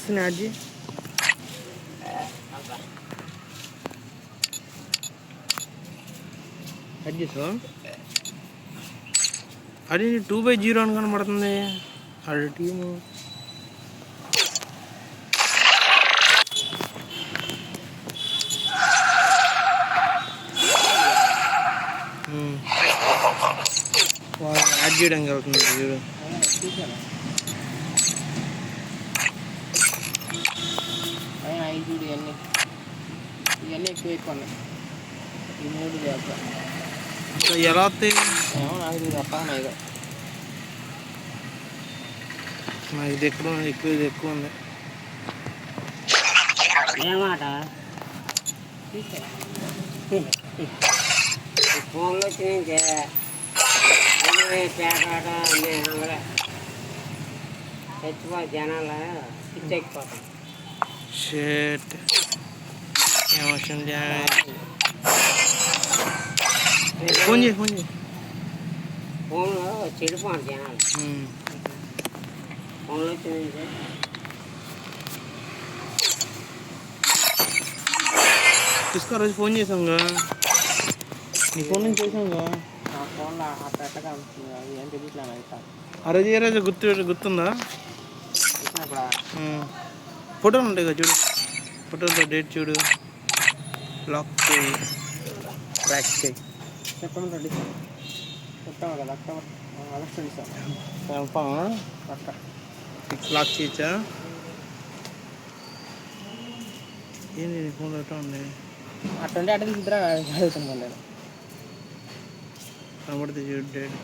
వస్తున్నాయి అజ్జి. అడ్జెస్ అది 2/0 అని కనబడుతుంది. అది టీము యాడ్ చేయడానికి వెళ్తుంది చూడు. చూడు ఇవన్నీ ఎక్కువ ఎక్కువ ఉన్నాయి. ఈ 3 ఎలా వస్తాయి నాకు తప్ప ఇది ఎక్కడ ఎక్కువ, ఇది ఎక్కువ ఉంది. ఏమాట ఫోన్లో చచ్చిపో జనాల పిచ్చి ఎక్కిపోతాం. షేట్ ఏమొచ్చింది. ఫోన్ చేయి ఫోన్లో చెడిపోండి జనాలు. ఫోన్లో వచ్చింది తీసుకో. రోజు ఫోన్ చేసాంగా, నీ ఫోన్ నుంచి చేసాంగా. నా ఫోన్లో ఆ పెట్టగా ఏం తెలియట్లేదు అయితే. ఆ రోజు ఏ రోజు గుర్తుందా? చూసినప్పుడు ఫోటోలు ఉంటాయి కదా చూడు, ఫోటోలతో డేట్ చూడు. లాక్ చేయి, ట్రాక్ చేయి. చెప్పండి చెప్తాము కదా ఆగస్ట్ 6 లాక్ చేయొచ్చా? ఏంటి నీ ఫోన్లో ఎట్లా ఉంది? అట్టుండే అట్ట తీసుకురా చదువుతున్నాను నేను. కనబడితే చూడు డేట్.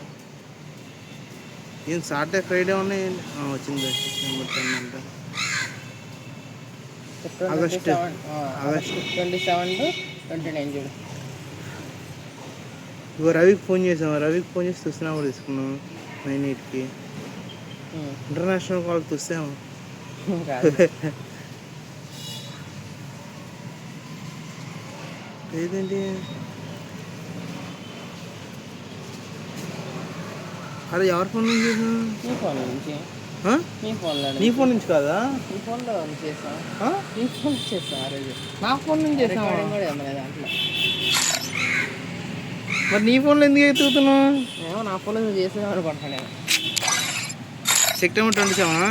ఏం సాటర్డే ఫ్రైడే ఉన్నాయి. వచ్చింది నెంబర్ 10 అంట. ఆగస్ట్ 27 to 29 చూడు. ఇగో రవికి ఫోన్ చేసాము. రవికి ఫోన్ చేసి తుస్సినా కూడా తీసుకున్నాం 9/8కి. International call తుస్సాము. ఏదేంటి అరే ఎవరి ఫోన్ నుంచి చేసాం? నీ ఫోన్ నుంచి. నీ ఫోన్ నుంచి కాదా? నీ ఫోన్లో చేసాం. నీ ఫోన్ చేస్తాం. ఆ రోజు నా ఫోన్ నుంచి చేసాం కూడా ఏమన్నా దాంట్లో. మరి నీ ఫోన్లో ఎందుకు ఎత్తుకుతున్నావు? ఏమో నా ఫోన్లో నువ్వు చేసావు అనుకుంటున్నాను నేను. సెప్టెంబర్ 27